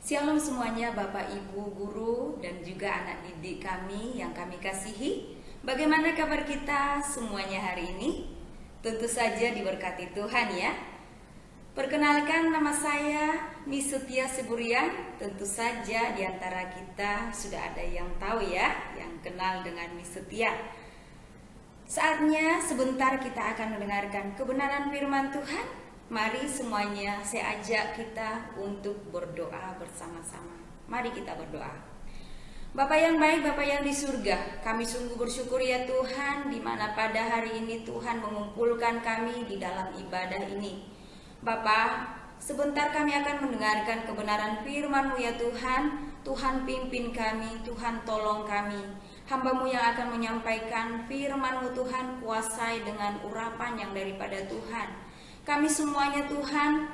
Shalom semuanya Bapak Ibu Guru dan juga anak didik kami yang kami kasihi. Bagaimana kabar kita semuanya hari ini? Tentu saja diberkati Tuhan ya. Perkenalkan, nama saya Misutia Siburian. Tentu saja di antara kita sudah ada yang tahu ya, yang kenal dengan Misutia. Saatnya sebentar kita akan mendengarkan kebenaran firman Tuhan. Mari semuanya saya ajak kita untuk berdoa bersama-sama. Mari kita berdoa. Bapa yang baik, Bapa yang di surga, kami sungguh bersyukur ya Tuhan, di mana pada hari ini Tuhan mengumpulkan kami di dalam ibadah ini. Bapa, sebentar kami akan mendengarkan kebenaran firman-Mu ya Tuhan. Tuhan pimpin kami, Tuhan tolong kami. Hamba-Mu yang akan menyampaikan firman-Mu Tuhan, kuasai dengan urapan yang daripada Tuhan. Kami semuanya Tuhan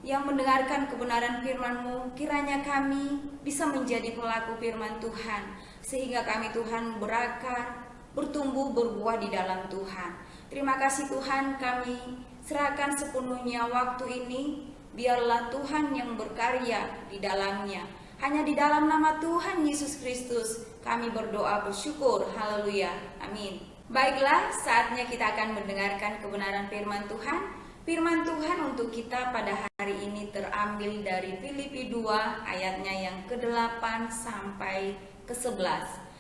yang mendengarkan kebenaran firman-Mu, kiranya kami bisa menjadi pelaku firman Tuhan, sehingga kami Tuhan berakar, bertumbuh, berbuah di dalam Tuhan. Terima kasih Tuhan, kami serahkan sepenuhnya waktu ini, biarlah Tuhan yang berkarya di dalamnya. Hanya di dalam nama Tuhan Yesus Kristus kami berdoa bersyukur, haleluya, amin. Baiklah, saatnya kita akan mendengarkan kebenaran firman Tuhan. Firman Tuhan untuk kita pada hari ini terambil dari Filipi 2 ayatnya yang ke-8 sampai ke-11.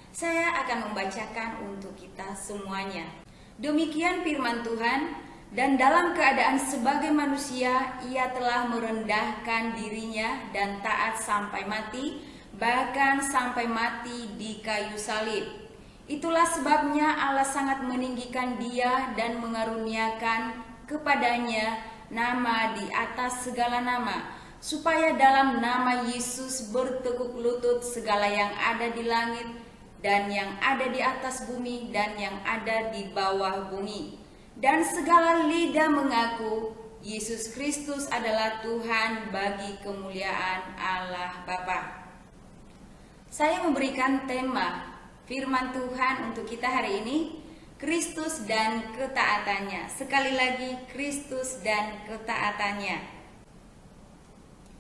Saya akan membacakan untuk kita semuanya. Demikian firman Tuhan, dan dalam keadaan sebagai manusia ia telah merendahkan dirinya dan taat sampai mati, bahkan sampai mati di kayu salib. Itulah sebabnya Allah sangat meninggikan dia dan mengaruniakan kepadanya nama di atas segala nama, supaya dalam nama Yesus bertekuk lutut segala yang ada di langit dan yang ada di atas bumi dan yang ada di bawah bumi, dan segala lidah mengaku Yesus Kristus adalah Tuhan bagi kemuliaan Allah Bapa. Saya memberikan tema firman Tuhan untuk kita hari ini, Kristus dan ketaatannya. Sekali lagi, Kristus dan ketaatannya.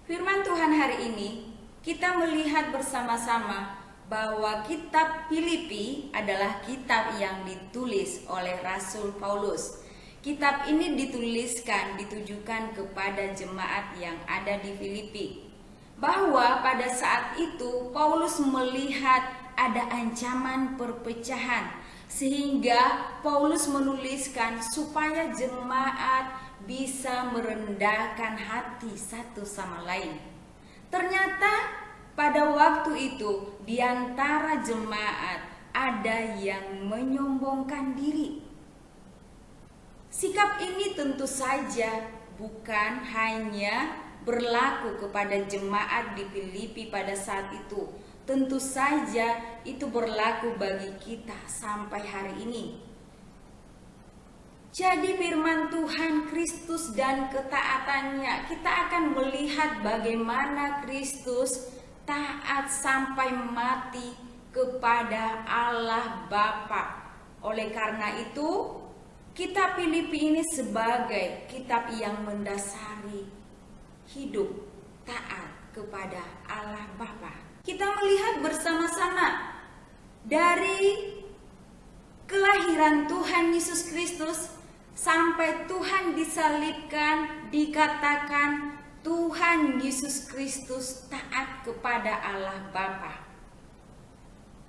Firman Tuhan hari ini, kita melihat bersama-sama bahwa kitab Filipi adalah kitab yang ditulis oleh Rasul Paulus. Kitab ini ditujukan kepada jemaat yang ada di Filipi. Bahwa pada saat itu Paulus melihat ada ancaman perpecahan, sehingga Paulus menuliskan supaya jemaat bisa merendahkan hati satu sama lain. Ternyata pada waktu itu di antara jemaat ada yang menyombongkan diri. Sikap ini tentu saja bukan hanya berlaku kepada jemaat di Filipi pada saat itu. Tentu saja itu berlaku bagi kita sampai hari ini. Jadi firman Tuhan, Kristus dan ketaatannya, kita akan melihat bagaimana Kristus taat sampai mati kepada Allah Bapa. Oleh karena itu, kitab Filipi ini sebagai kitab yang mendasari hidup taat kepada Allah Bapa. Kita melihat bersama-sama dari kelahiran Tuhan Yesus Kristus sampai Tuhan disalibkan, dikatakan Tuhan Yesus Kristus taat kepada Allah Bapa.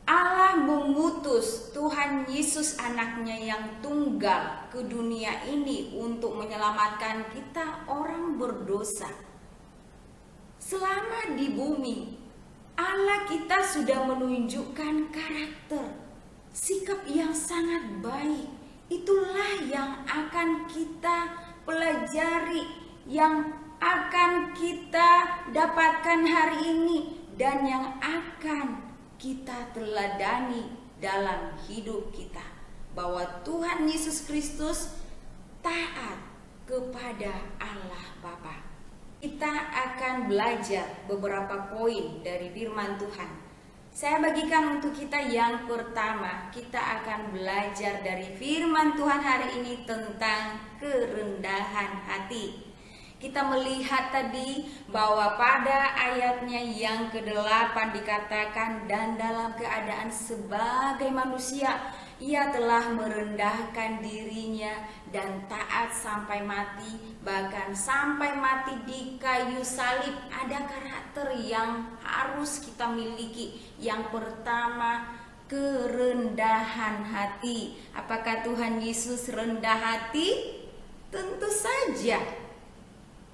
Allah mengutus Tuhan Yesus anaknya yang tunggal ke dunia ini untuk menyelamatkan kita orang berdosa. Selama di bumi, Allah kita sudah menunjukkan karakter, sikap yang sangat baik. Itulah yang akan kita pelajari, yang akan kita dapatkan hari ini, dan yang akan kita teladani dalam hidup kita. Bahwa Tuhan Yesus Kristus taat kepada Allah Bapa. Kita akan belajar beberapa poin dari firman Tuhan. Saya bagikan untuk kita yang pertama, kita akan belajar dari firman Tuhan hari ini tentang kerendahan hati. Kita melihat tadi bahwa pada ayatnya yang ke-8 dikatakan, dan dalam keadaan sebagai manusia ia telah merendahkan dirinya dan taat sampai mati, bahkan sampai mati di kayu salib. Ada karakter yang harus kita miliki. Yang pertama, kerendahan hati. Apakah Tuhan Yesus rendah hati? Tentu saja.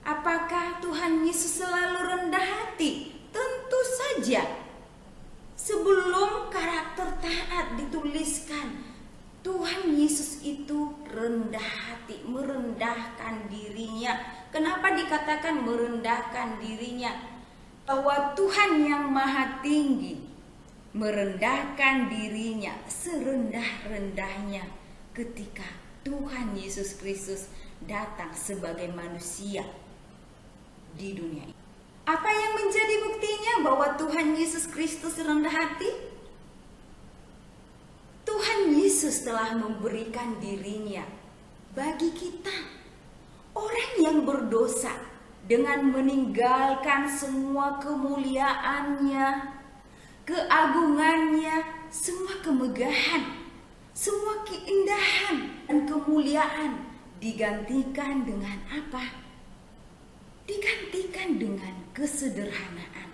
Apakah Tuhan Yesus selalu rendah hati? Tentu saja. Sebelum karakter taat dituliskan, Tuhan Yesus itu rendah hati, merendahkan dirinya. Kenapa dikatakan merendahkan dirinya? Bahwa Tuhan yang maha tinggi merendahkan dirinya serendah-rendahnya ketika Tuhan Yesus Kristus datang sebagai manusia di dunia ini. Apa yang menjadi buktinya bahwa Tuhan Yesus Kristus rendah hati? Tuhan Yesus telah memberikan dirinya bagi kita, orang yang berdosa, dengan meninggalkan semua kemuliaannya, keagungannya, semua kemegahan, semua keindahan dan kemuliaan digantikan dengan apa? Digantikan dengan kesederhanaan,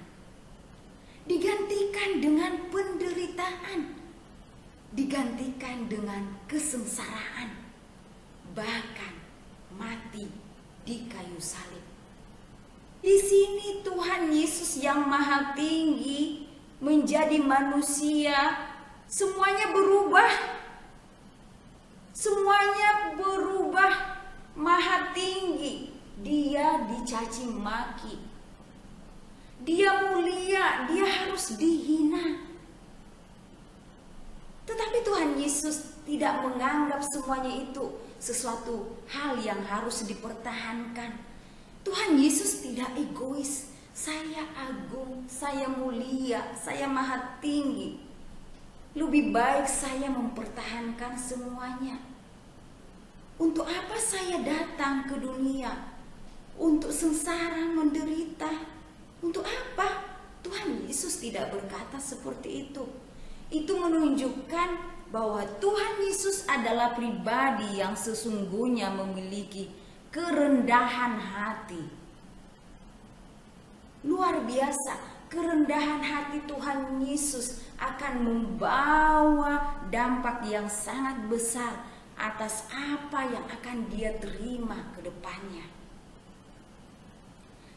digantikan dengan penderitaan, digantikan dengan kesengsaraan, bahkan mati di kayu salib. Di sini Tuhan Yesus yang maha tinggi menjadi manusia, semuanya berubah. Semuanya berubah, maha tinggi. Dia dicaci maki, dia mulia, dia harus dihina. Tetapi Tuhan Yesus tidak menganggap semuanya itu sesuatu hal yang harus dipertahankan. Tuhan Yesus tidak egois. Saya agung, saya mulia, saya maha tinggi. Lebih baik saya mempertahankan semuanya. Untuk apa saya datang ke dunia? Untuk sengsara, menderita. Untuk apa? Tuhan Yesus tidak berkata seperti itu. Itu menunjukkan bahwa Tuhan Yesus adalah pribadi yang sesungguhnya memiliki kerendahan hati. Luar biasa, kerendahan hati Tuhan Yesus akan membawa dampak yang sangat besar atas apa yang akan dia terima ke depannya.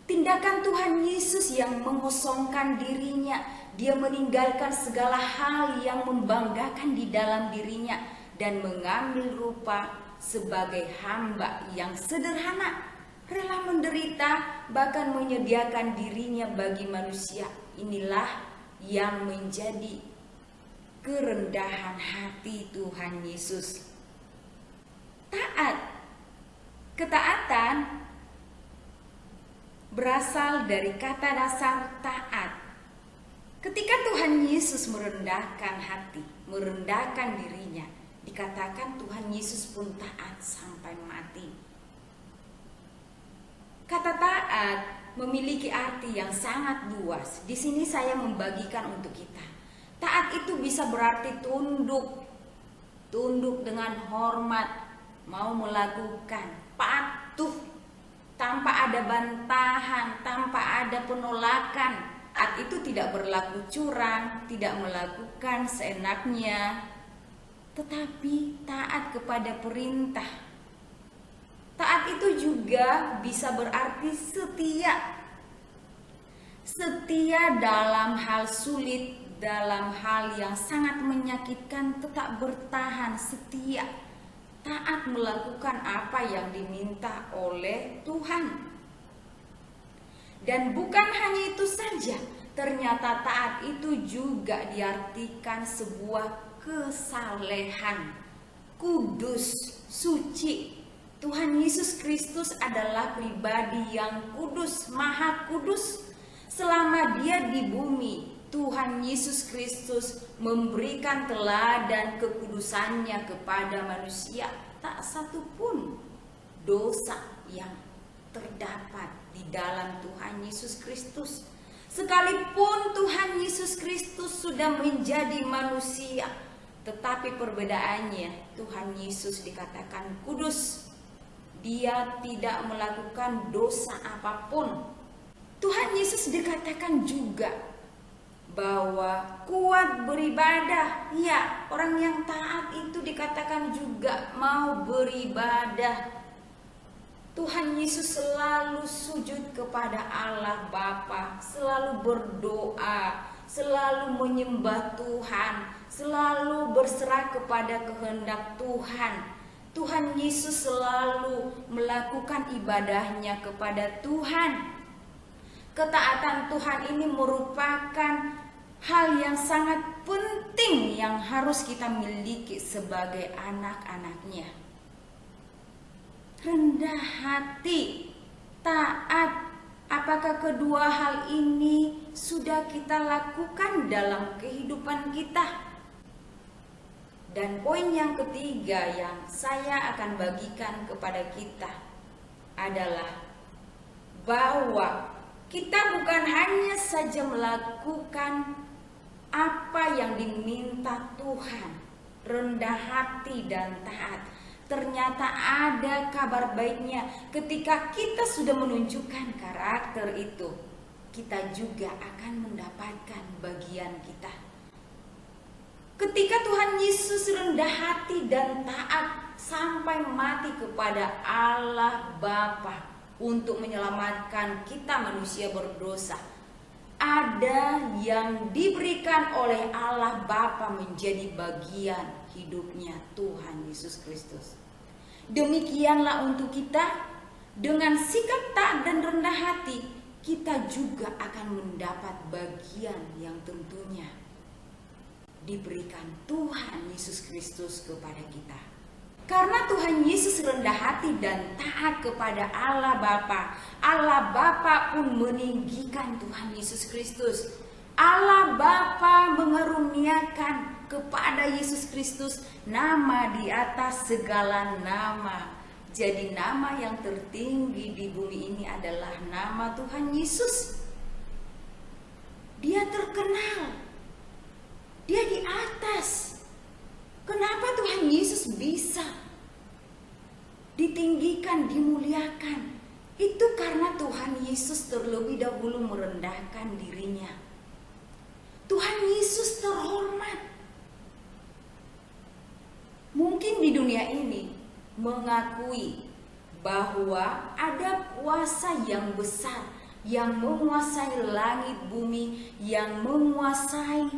Tindakan Tuhan Yesus yang mengosongkan dirinya, dia meninggalkan segala hal yang membanggakan di dalam dirinya dan mengambil rupa sebagai hamba yang sederhana, rela menderita, bahkan menyediakan dirinya bagi manusia. Inilah yang menjadi kerendahan hati Tuhan Yesus. Taat, ketaatan berasal dari kata dasar taat. Ketika Tuhan Yesus merendahkan hati, merendahkan dirinya, dikatakan Tuhan Yesus pun taat sampai mati. Kata taat memiliki arti yang sangat luas. Di sini saya membagikan untuk kita. Taat itu bisa berarti tunduk, tunduk dengan hormat, mau melakukan, patuh, tanpa ada bantahan, tanpa ada penolakan. Taat itu tidak berlaku curang, tidak melakukan seenaknya, tetapi taat kepada perintah. Taat itu juga bisa berarti setia. Setia dalam hal sulit, dalam hal yang sangat menyakitkan, tetap bertahan setia. Taat melakukan apa yang diminta oleh Tuhan. Dan bukan hanya itu saja, ternyata taat itu juga diartikan sebuah kesalehan, kudus, suci. Tuhan Yesus Kristus adalah pribadi yang kudus, maha kudus. Selama dia di bumi, Tuhan Yesus Kristus memberikan teladan kekudusannya kepada manusia. Tak satu pun dosa yang terdapat di dalam Tuhan Yesus Kristus. Sekalipun Tuhan Yesus Kristus sudah menjadi manusia, tetapi perbedaannya Tuhan Yesus dikatakan kudus. Dia tidak melakukan dosa apapun. Tuhan Yesus dikatakan juga bahwa kuat beribadah. Ya, orang yang taat itu dikatakan juga mau beribadah. Tuhan Yesus selalu sujud kepada Allah Bapa, selalu berdoa, selalu menyembah Tuhan, selalu berserah kepada kehendak Tuhan. Tuhan Yesus selalu melakukan ibadahnya kepada Tuhan. Ketaatan Tuhan ini merupakan hal yang sangat penting yang harus kita miliki sebagai anak-anaknya. Rendah hati, taat, apakah kedua hal ini sudah kita lakukan dalam kehidupan kita? Dan poin yang ketiga yang saya akan bagikan kepada kita adalah bahwa kita bukan hanya saja melakukan apa yang diminta Tuhan, rendah hati dan taat. Ternyata ada kabar baiknya ketika kita sudah menunjukkan karakter itu. Kita juga akan mendapatkan bagian kita. Ketika Tuhan Yesus rendah hati dan taat sampai mati kepada Allah Bapa untuk menyelamatkan kita manusia berdosa, ada yang diberikan oleh Allah Bapa menjadi bagian hidupnya Tuhan Yesus Kristus. Demikianlah untuk kita, dengan sikap taat dan rendah hati, kita juga akan mendapat bagian yang tentunya diberikan Tuhan Yesus Kristus kepada kita. Karena Tuhan Yesus rendah hati dan taat kepada Allah Bapa, Allah Bapa pun meninggikan Tuhan Yesus Kristus. Allah Bapa mengaruniakan kepada Yesus Kristus nama di atas segala nama. Jadi nama yang tertinggi di bumi ini adalah nama Tuhan Yesus. Dia terkenal. Dia di atas. Kenapa Tuhan Yesus bisa ditinggikan, dimuliakan? Itu karena Tuhan Yesus terlebih dahulu merendahkan dirinya. Tuhan Yesus terhormat. Mungkin di dunia ini mengakui bahwa ada kuasa yang besar yang menguasai langit bumi, yang menguasai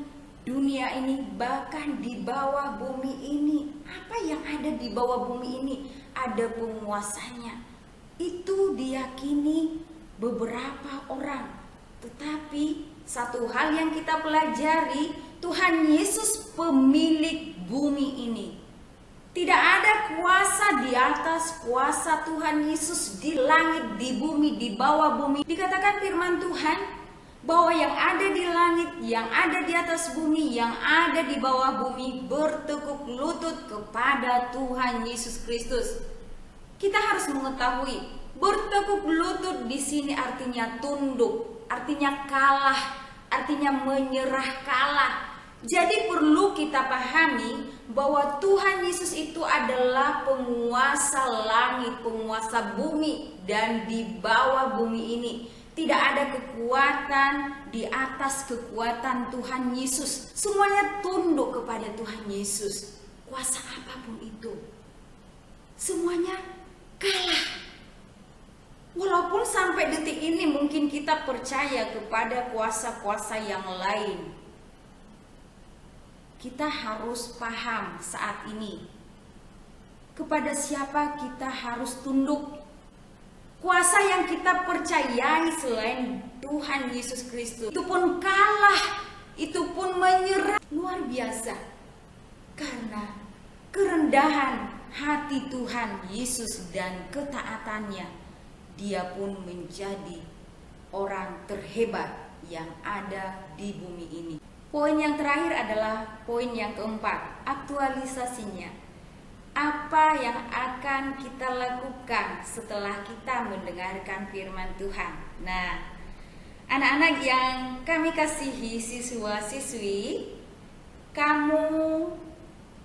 dunia ini, bahkan di bawah bumi ini. Apa yang ada di bawah bumi ini? Ada penguasanya. Itu diyakini beberapa orang. Tetapi satu hal yang kita pelajari, Tuhan Yesus pemilik bumi ini. Tidak ada kuasa di atas kuasa Tuhan Yesus di langit, di bumi, di bawah bumi. Dikatakan firman Tuhan bahwa yang ada di langit, yang ada di atas bumi, yang ada di bawah bumi bertekuk lutut kepada Tuhan Yesus Kristus. Kita harus mengetahui, bertekuk lutut di sini artinya tunduk, artinya kalah, artinya menyerah kalah. Jadi perlu kita pahami bahwa Tuhan Yesus itu adalah penguasa langit, penguasa bumi, dan di bawah bumi ini tidak ada kekuatan di atas kekuatan Tuhan Yesus. Semuanya tunduk kepada Tuhan Yesus. Kuasa apapun itu, semuanya kalah. Walaupun sampai detik ini mungkin kita percaya kepada kuasa-kuasa yang lain, kita harus paham saat ini kepada siapa kita harus tunduk. Kuasa yang kita percayai selain Tuhan Yesus Kristus itu pun kalah, itu pun menyerah. Luar biasa. Karena kerendahan hati Tuhan Yesus dan ketaatannya, dia pun menjadi orang terhebat yang ada di bumi ini. Poin yang terakhir adalah poin yang keempat, aktualisasinya. apa yang akan kita lakukan setelah kita mendengarkan firman Tuhan. Nah, anak-anak yang kami kasihi, siswa-siswi, kamu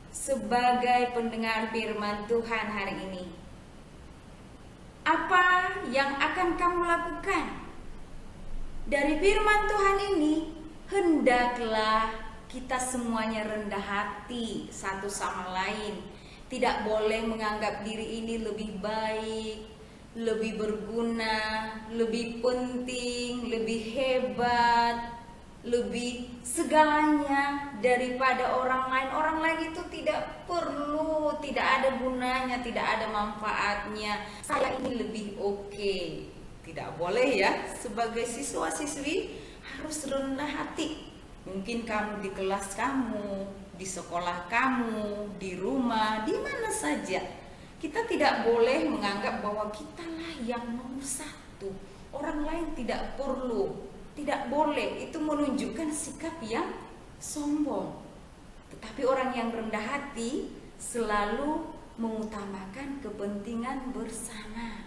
sebagai pendengar firman Tuhan hari ini, apa yang akan kamu lakukan? Dari firman Tuhan ini, hendaklah kita semuanya rendah hati satu sama lain. Tidak boleh menganggap diri ini lebih baik, lebih berguna, lebih penting, lebih hebat, lebih segalanya daripada orang lain. Orang lain itu tidak perlu, tidak ada gunanya, tidak ada manfaatnya. Saya ini lebih oke. Tidak boleh ya, sebagai siswa-siswi harus rendah hati. Mungkin kamu di kelas kamu, di sekolah kamu, di rumah, di mana saja, kita tidak boleh menganggap bahwa kitalah yang nomor satu. Orang lain tidak perlu, tidak boleh. Itu menunjukkan sikap yang sombong. Tetapi orang yang rendah hati selalu mengutamakan kepentingan bersama,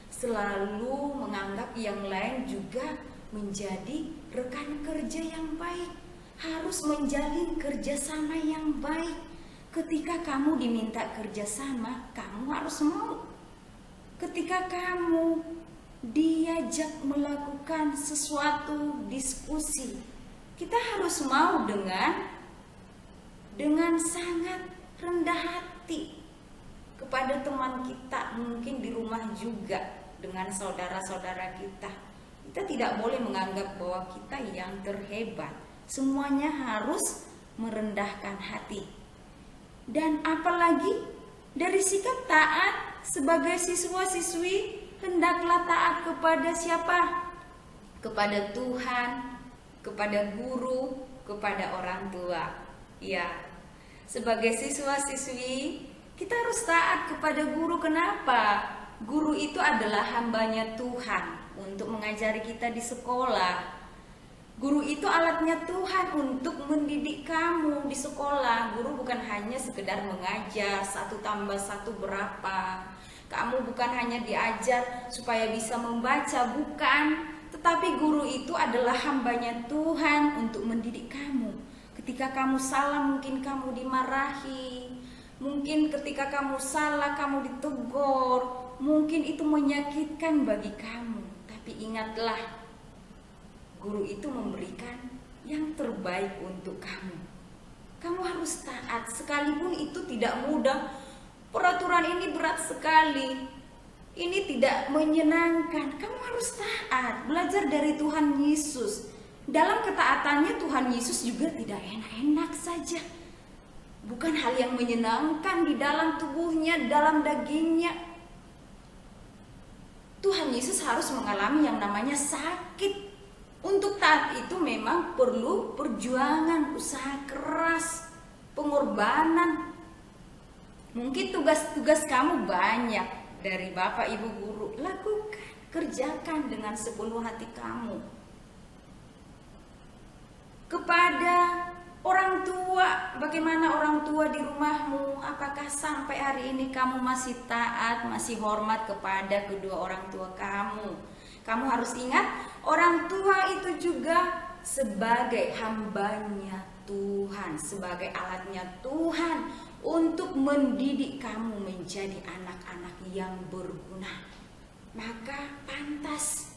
selalu menganggap yang lain juga menjadi rekan kerja yang baik, harus menjalin kerjasama yang baik. Ketika kamu diminta kerjasama, kamu harus mau. Ketika kamu diajak melakukan sesuatu diskusi, kita harus mau dengan sangat rendah hati kepada teman kita, mungkin di rumah juga dengan saudara-saudara kita. Kita tidak boleh menganggap bahwa kita yang terhebat. Semuanya harus merendahkan hati. Dan apalagi dari sikap taat sebagai siswa-siswi, hendaklah taat kepada siapa? Kepada Tuhan, kepada guru, kepada orang tua. Ya, sebagai siswa-siswi kita harus taat kepada guru. Kenapa? Guru itu adalah hambanya Tuhan untuk mengajari kita di sekolah. Guru itu alatnya Tuhan untuk mendidik kamu di sekolah. Guru bukan hanya sekedar mengajar 1 tambah 1 berapa. Kamu bukan hanya diajar supaya bisa membaca, bukan. Tetapi guru itu adalah hambanya Tuhan untuk mendidik kamu. Ketika kamu salah, mungkin kamu dimarahi. Mungkin ketika kamu salah, kamu ditegur. Mungkin itu menyakitkan bagi kamu. Tapi ingatlah, guru itu memberikan yang terbaik untuk kamu. Kamu harus taat, sekalipun itu tidak mudah. Peraturan ini berat sekali, ini tidak menyenangkan. Kamu harus taat, belajar dari Tuhan Yesus. Dalam ketaatannya Tuhan Yesus juga tidak enak-enak saja. Bukan hal yang menyenangkan di dalam tubuhnya, dalam dagingnya. Tuhan Yesus harus mengalami yang namanya sakit. Untuk taat itu memang perlu perjuangan, usaha keras, pengorbanan. Mungkin tugas-tugas kamu banyak dari Bapak Ibu guru. Lakukan, kerjakan dengan sepenuh hati kamu. Kepada orang tua, bagaimana orang tua di rumahmu? Apakah sampai hari ini kamu masih taat, masih hormat kepada kedua orang tua kamu? Kamu harus ingat, orang tua itu juga sebagai hambanya Tuhan, sebagai alatnya Tuhan untuk mendidik kamu menjadi anak-anak yang berguna. Maka pantas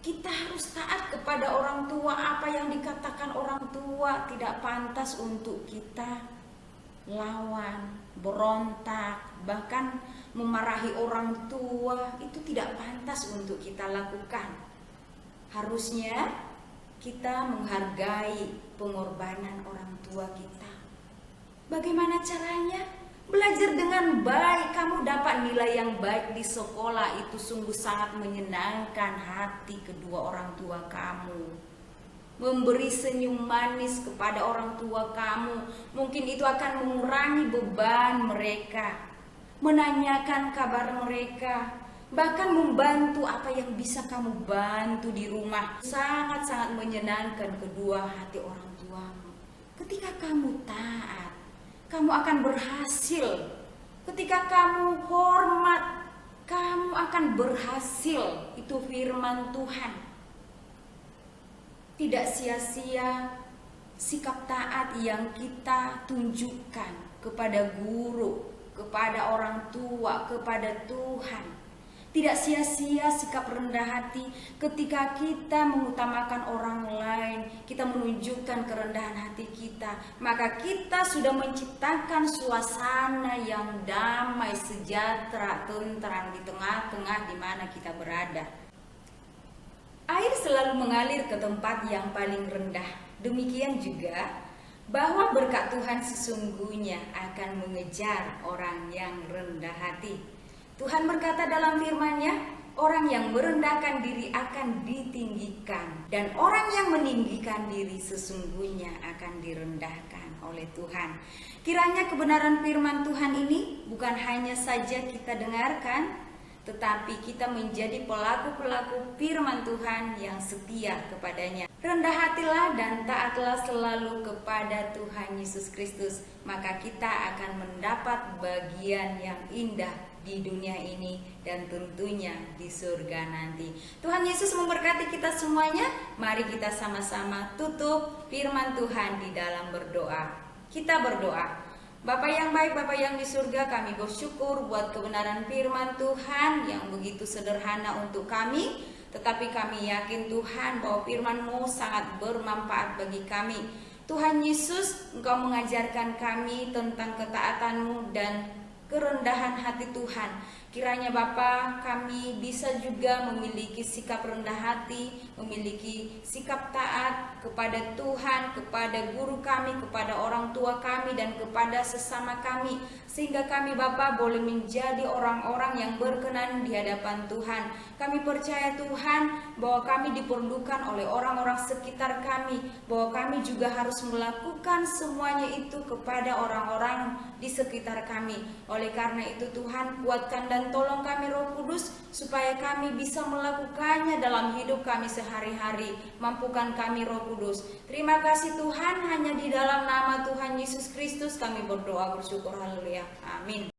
kita harus taat kepada orang tua. Apa yang dikatakan orang tua tidak pantas untuk kita lawan, berontak, bahkan memarahi orang tua. Itu tidak pantas untuk kita lakukan. Harusnya kita menghargai pengorbanan orang tua kita. Bagaimana caranya? Belajar dengan baik. Kamu dapat nilai yang baik di sekolah, itu sungguh sangat menyenangkan hati kedua orang tua kamu. Memberi senyum manis kepada orang tua kamu, mungkin itu akan mengurangi beban mereka. Menanyakan kabar mereka, bahkan membantu apa yang bisa kamu bantu di rumah. Sangat-sangat menyenangkan kedua hati orang tuamu. Ketika kamu taat, kamu akan berhasil Ketika kamu hormat, kamu akan berhasil. Itu firman Tuhan. Tidak sia-sia sikap taat yang kita tunjukkan kepada guru, kepada orang tua, kepada Tuhan. Tidak sia-sia sikap rendah hati ketika kita mengutamakan orang lain, kita menunjukkan kerendahan hati kita, maka kita sudah menciptakan suasana yang damai, sejahtera, tentram di tengah-tengah di mana kita berada. Air selalu mengalir ke tempat yang paling rendah. Demikian juga bahwa berkat Tuhan sesungguhnya akan mengejar orang yang rendah hati. Tuhan berkata dalam firman-Nya, orang yang merendahkan diri akan ditinggikan, dan orang yang meninggikan diri sesungguhnya akan direndahkan oleh Tuhan. Kiranya kebenaran firman Tuhan ini bukan hanya saja kita dengarkan, tetapi kita menjadi pelaku-pelaku firman Tuhan yang setia kepadanya. Rendah hatilah dan taatlah selalu kepada Tuhan Yesus Kristus, maka kita akan mendapat bagian yang indah di dunia ini dan tentunya di surga nanti. Tuhan Yesus memberkati kita semuanya. Mari kita sama-sama tutup firman Tuhan di dalam berdoa. Kita berdoa. Bapa yang baik, Bapa yang di surga, kami bersyukur buat kebenaran firman Tuhan yang begitu sederhana untuk kami. Tetapi kami yakin Tuhan bahwa firman-Mu sangat bermanfaat bagi kami. Tuhan Yesus, Engkau mengajarkan kami tentang ketaatan-Mu dan kerendahan hati Tuhan. Kiranya Bapa, kami bisa juga memiliki sikap rendah hati, memiliki sikap taat kepada Tuhan, kepada guru kami, kepada orang tua kami, dan kepada sesama kami. Sehingga kami Bapa boleh menjadi orang-orang yang berkenan di hadapan Tuhan. Kami percaya Tuhan bahwa kami diperlukan oleh orang-orang sekitar kami, bahwa kami juga harus melakukan semuanya itu kepada orang-orang di sekitar kami. Oleh karena itu Tuhan, kuatkan dan tolong kami Roh Kudus supaya kami bisa melakukannya dalam hidup kami sehari-hari. Mampukan kami Roh Kudus. Terima kasih Tuhan, hanya di dalam nama Tuhan Yesus Kristus kami berdoa bersyukur. Haleluya. Amin.